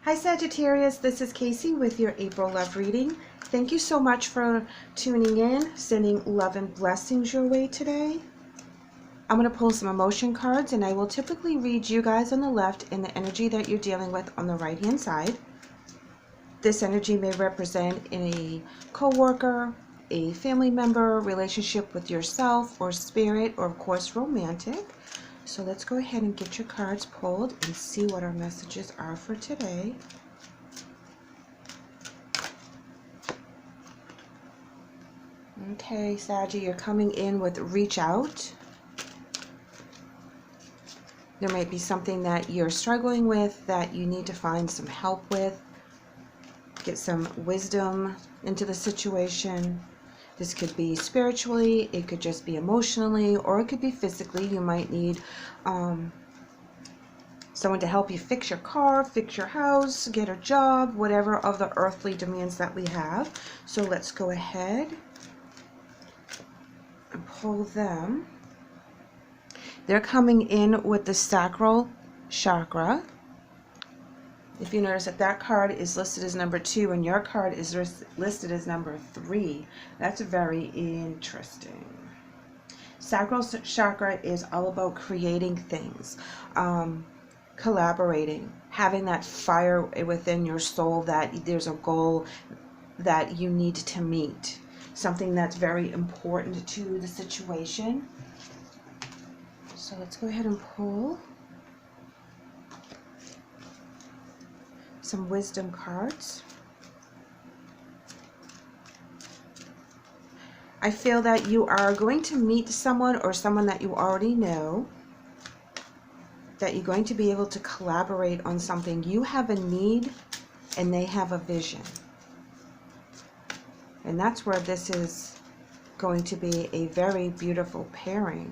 Hi Sagittarius, this is Kacee with your April love reading. Thank you so much for tuning in, sending love and blessings your way today. I'm going to pull some emotion cards, and I will typically read you guys on the left and the energy that you're dealing with on the right hand side. This energy may represent a co-worker, a family member, relationship with yourself or spirit, or of course romantic. So let's go ahead and get your cards pulled and see what our messages are for today. Okay, Saggy, you're coming in with reach out. There might be something that you're struggling with that you need to find some help with. Get some wisdom into the situation. This could be spiritually, it could just be emotionally, or it could be physically. You might need someone to help you fix your car, fix your house, get a job, whatever of the earthly demands that we have. So let's go ahead and pull them. They're coming in with the Sacral Chakra. If you notice that card is listed as number 2 and your card is listed as number 3, that's very interesting. Sacral Chakra is all about creating things, collaborating, having that fire within your soul that there's a goal that you need to meet, something that's very important to the situation. So let's go ahead and pull some wisdom cards. I feel that you are going to meet someone or someone that you already know, that you're going to be able to collaborate on something. You have a need and they have a vision. And that's where this is going to be a very beautiful pairing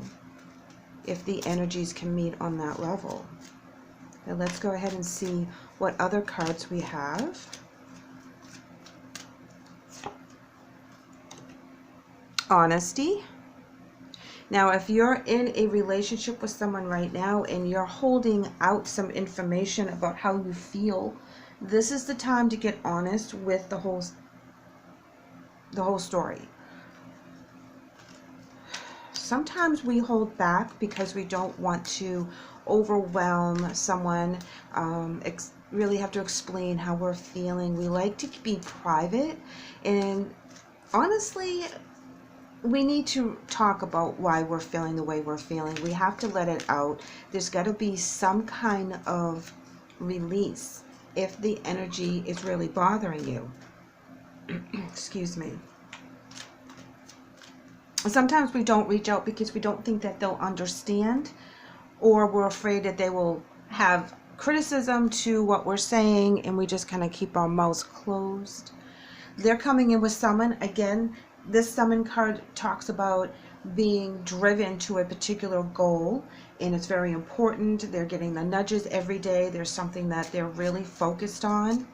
if the energies can meet on that level. Now let's go ahead and see what other cards we have. Honesty. Now, if you're in a relationship with someone right now and you're holding out some information about how you feel, this is the time to get honest with the whole story. Sometimes we hold back because we don't want to overwhelm someone, really have to explain how we're feeling. We like to be private, and honestly, we need to talk about why we're feeling the way we're feeling. We have to let it out. There's got to be some kind of release if the energy is really bothering you. Excuse me. Sometimes we don't reach out because we don't think that they'll understand, or we're afraid that they will have criticism to what we're saying, and we just kind of keep our mouths closed. They're coming in with summon. Again, this summon card talks about being driven to a particular goal, and it's very important. They're getting the nudges every day. There's something that they're really focused on.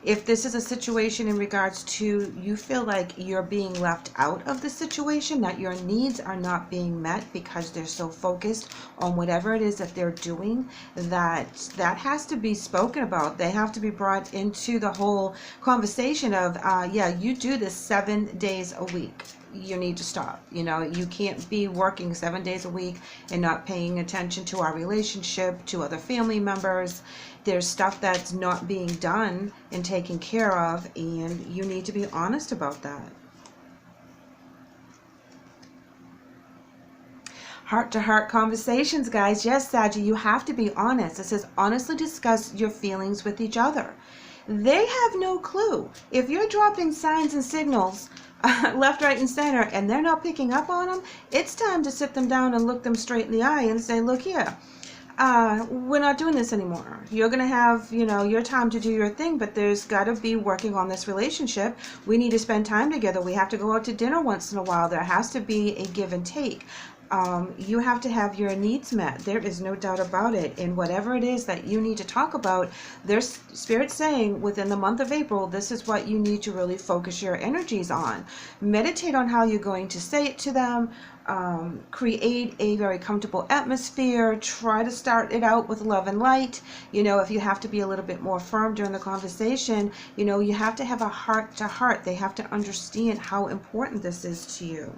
If this is a situation in regards to you feel like you're being left out of the situation, that your needs are not being met because they're so focused on whatever it is that they're doing, that has to be spoken about. They have to be brought into the whole conversation of, yeah, you do this 7 days a week. You need to stop. You know, you can't be working 7 days a week and not paying attention to our relationship, to other family members. There's stuff that's not being done and taken care of, and you need to be honest about that. Heart-to-heart conversations, guys. Yes, Saggy, you have to be honest. It says honestly discuss your feelings with each other. They have no clue. If you're dropping signs and signals left, right, and center, and they're not picking up on them, it's time to sit them down and look them straight in the eye and say, look here, we're not doing this anymore. You're going to have, you know, your time to do your thing, but there's got to be working on this relationship. We need to spend time together. We have to go out to dinner once in a while. There has to be a give and take. You have to have your needs met. There is no doubt about it. And whatever it is that you need to talk about, there's Spirit saying within the month of April, this is what you need to really focus your energies on. Meditate on how you're going to say it to them. Create a very comfortable atmosphere. Try to start it out with love and light. You know, if you have to be a little bit more firm during the conversation, you know, you have to have a heart to heart. They have to understand how important this is to you.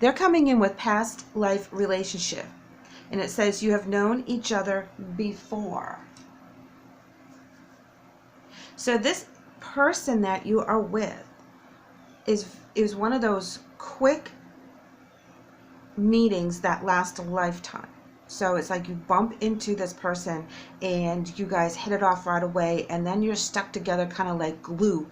They're coming in with past life relationship. And it says you have known each other before. So this person that you are with is one of those quick meetings that last a lifetime. So it's like you bump into this person and you guys hit it off right away, and then you're stuck together kind of like glue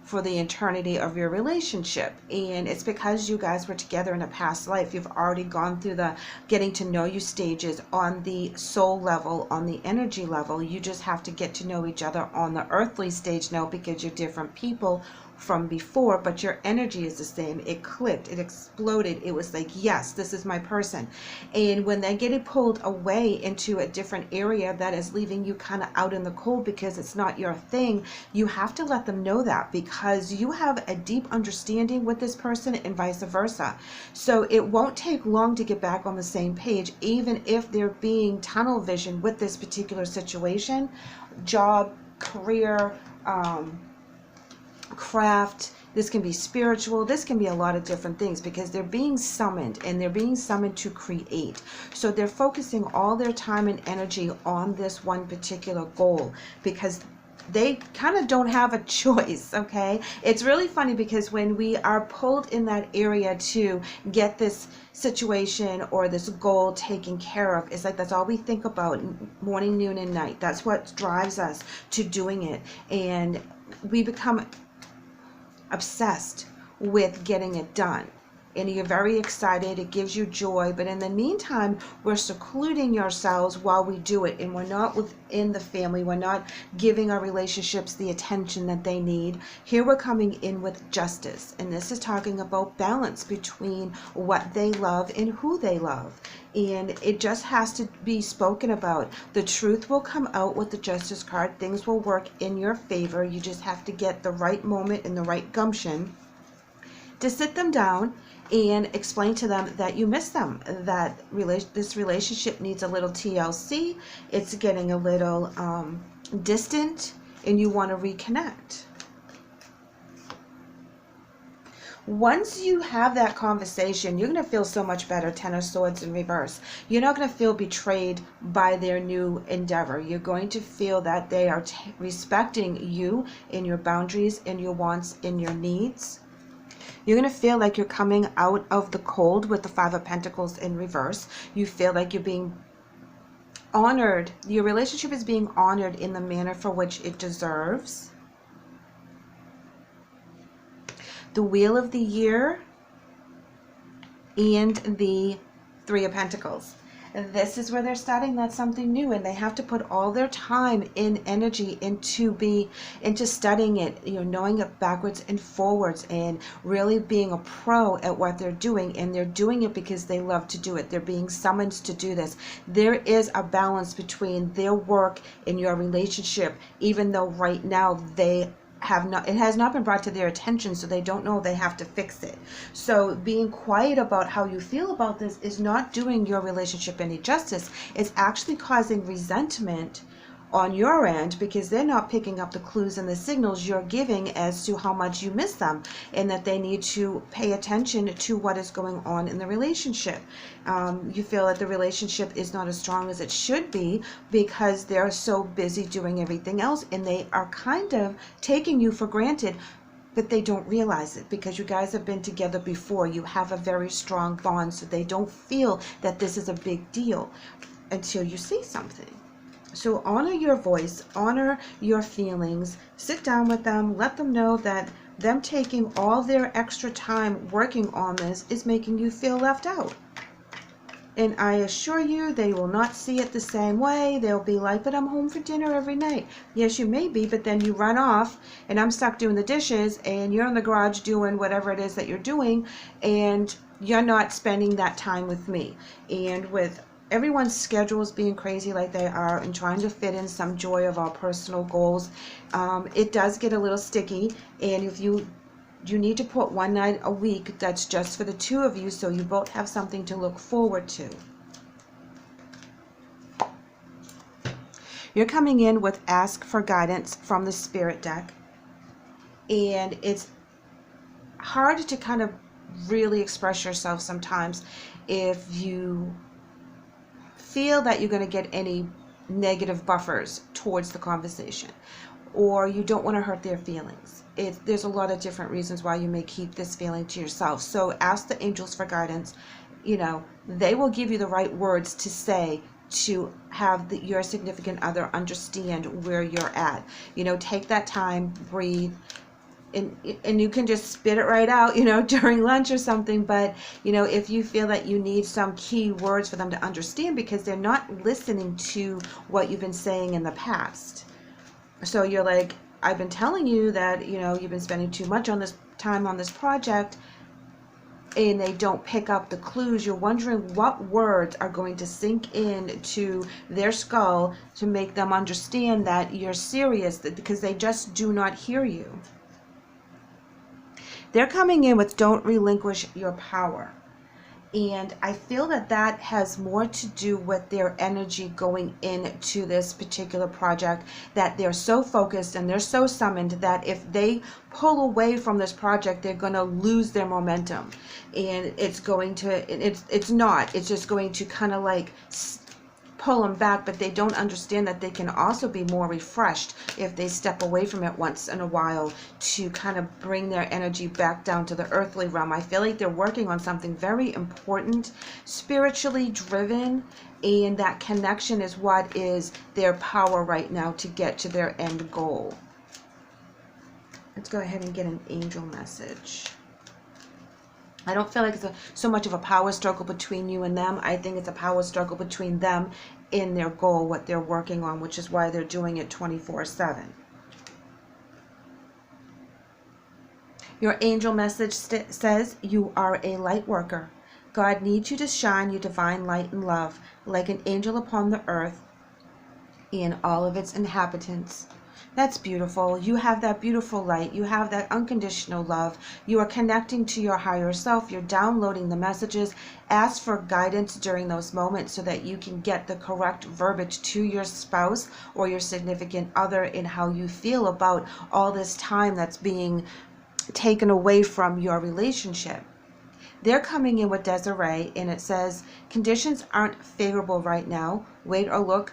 for the eternity of your relationship. And it's because you guys were together in a past life. You've already gone through the getting to know you stages on the soul level, on the energy level. You just have to get to know each other on the earthly stage now, because you're different people from before, but your energy is the same. It clicked, it exploded. It was like, yes, this is my person. And when they get pulled away into a different area that is leaving you kind of out in the cold because it's not your thing, you have to let them know that, because you have a deep understanding with this person and vice versa. So it won't take long to get back on the same page, even if they're being tunnel vision with this particular situation, job, career, craft. This can be spiritual. This can be a lot of different things, because they're being summoned, and they're being summoned to create. So they're focusing all their time and energy on this one particular goal, because they kind of don't have a choice. Okay, it's really funny, because when we are pulled in that area to get this situation or this goal taken care of, it's like that's all we think about morning, noon, and night. That's what drives us to doing it, and we become obsessed with getting it done, and you're very excited. It gives you joy, but in the meantime, we're secluding ourselves while we do it, and we're not within the family. We're not giving our relationships the attention that they need. Here we're coming in with justice, and this is talking about balance between what they love and who they love. And it just has to be spoken about. The truth will come out with the justice card. Things will work in your favor. You just have to get the right moment and the right gumption to sit them down and explain to them that you miss them, that this relationship needs a little TLC. It's getting a little distant, and you want to reconnect. Once you have that conversation, you're going to feel so much better. Ten of Swords in reverse. You're not going to feel betrayed by their new endeavor. You're going to feel that they are respecting you and your boundaries and your wants and your needs. You're going to feel like you're coming out of the cold with the Five of Pentacles in reverse. You feel like you're being honored. Your relationship is being honored in the manner for which it deserves. The Wheel of the Year and the Three of Pentacles. This is where they're starting that's something new, and they have to put all their time and energy into studying it, you know, knowing it backwards and forwards, and really being a pro at what they're doing. And they're doing it because they love to do it. They're being summoned to do this. There is a balance between their work and your relationship, even though right now it has not been brought to their attention, so they don't know they have to fix it. So being quiet about how you feel about this is not doing your relationship any justice. It's actually causing resentment on your end, because they're not picking up the clues and the signals you're giving as to how much you miss them, and that they need to pay attention to what is going on in the relationship. You feel that the relationship is not as strong as it should be because they're so busy doing everything else, and they are kind of taking you for granted, but they don't realize it because you guys have been together before. You have a very strong bond, so they don't feel that this is a big deal until you see something. So honor your voice, honor your feelings, sit down with them, let them know that them taking all their extra time working on this is making you feel left out. And I assure you, they will not see it the same way. They'll be like, but I'm home for dinner every night. Yes, you may be, but then you run off and I'm stuck doing the dishes and you're in the garage doing whatever it is that you're doing, and you're not spending that time with me. And with everyone's schedules being crazy like they are and trying to fit in some joy of our personal goals, it does get a little sticky. And if you need to put one night a week that's just for the two of you, so you both have something to look forward to. You're coming in with ask for guidance from the spirit deck, and it's hard to kind of really express yourself sometimes if you feel that you're going to get any negative buffers towards the conversation, or you don't want to hurt their feelings. There's a lot of different reasons why you may keep this feeling to yourself. So ask the angels for guidance. They will give you the right words to say to have your significant other understand where you're at. Take that time, breathe, and you can just spit it right out, during lunch or something. But, if you feel that you need some key words for them to understand because they're not listening to what you've been saying in the past. So you're like, I've been telling you that, you've been spending too much on this time on this project, and they don't pick up the clues. You're wondering what words are going to sink into their skull to make them understand that you're serious, because they just do not hear you. They're coming in with don't relinquish your power. And I feel that that has more to do with their energy going into this particular project, that they're so focused and they're so summoned that if they pull away from this project, they're going to lose their momentum. And it's just going to kind of like pull them back, but they don't understand that they can also be more refreshed if they step away from it once in a while to kind of bring their energy back down to the earthly realm. I feel like they're working on something very important, spiritually driven, and that connection is what is their power right now to get to their end goal. Let's go ahead and get an angel message. I don't feel like it's so much of a power struggle between you and them. I think it's a power struggle between them in their goal, what they're working on, which is why they're doing it 24/7. Your angel message says you are a light worker. God needs you to shine your divine light and love like an angel upon the earth and all of its inhabitants. That's beautiful. You have that beautiful light. You have that unconditional love. You are connecting to your higher self. You're downloading the messages. Ask for guidance during those moments so that you can get the correct verbiage to your spouse or your significant other in how you feel about all this time that's being taken away from your relationship. They're coming in with Desiree, and it says, conditions aren't favorable right now. Wait or look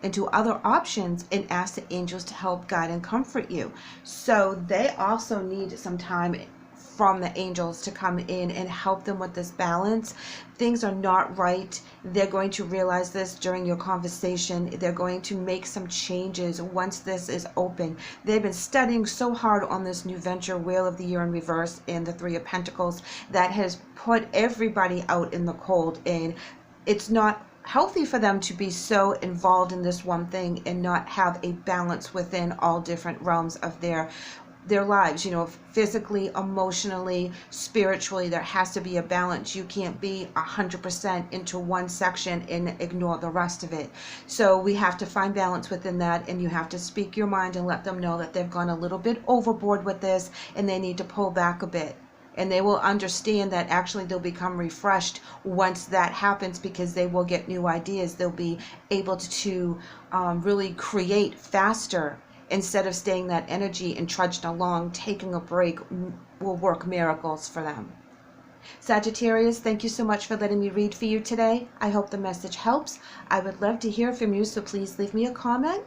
into other options and ask the angels to help guide and comfort you. So they also need some time from the angels to come in and help them with this balance. Things are not right. They're going to realize this during your conversation. They're going to make some changes once this is open. They've been studying so hard on this new venture, Wheel of the Year in Reverse and the Three of Pentacles, that has put everybody out in the cold, and it's not healthy for them to be so involved in this one thing and not have a balance within all different realms of their lives, physically, emotionally, spiritually. There has to be a balance. You can't be 100% into one section and ignore the rest of it. So we have to find balance within that, and you have to speak your mind and let them know that they've gone a little bit overboard with this and they need to pull back a bit. And they will understand that actually they'll become refreshed once that happens, because they will get new ideas. They'll be able to really create faster instead of staying that energy and trudging along. Taking a break will work miracles for them. Sagittarius, thank you so much for letting me read for you today. I hope the message helps. I would love to hear from you, so please leave me a comment.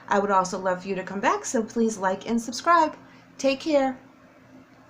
I would also love for you to come back, so please like and subscribe. Take care.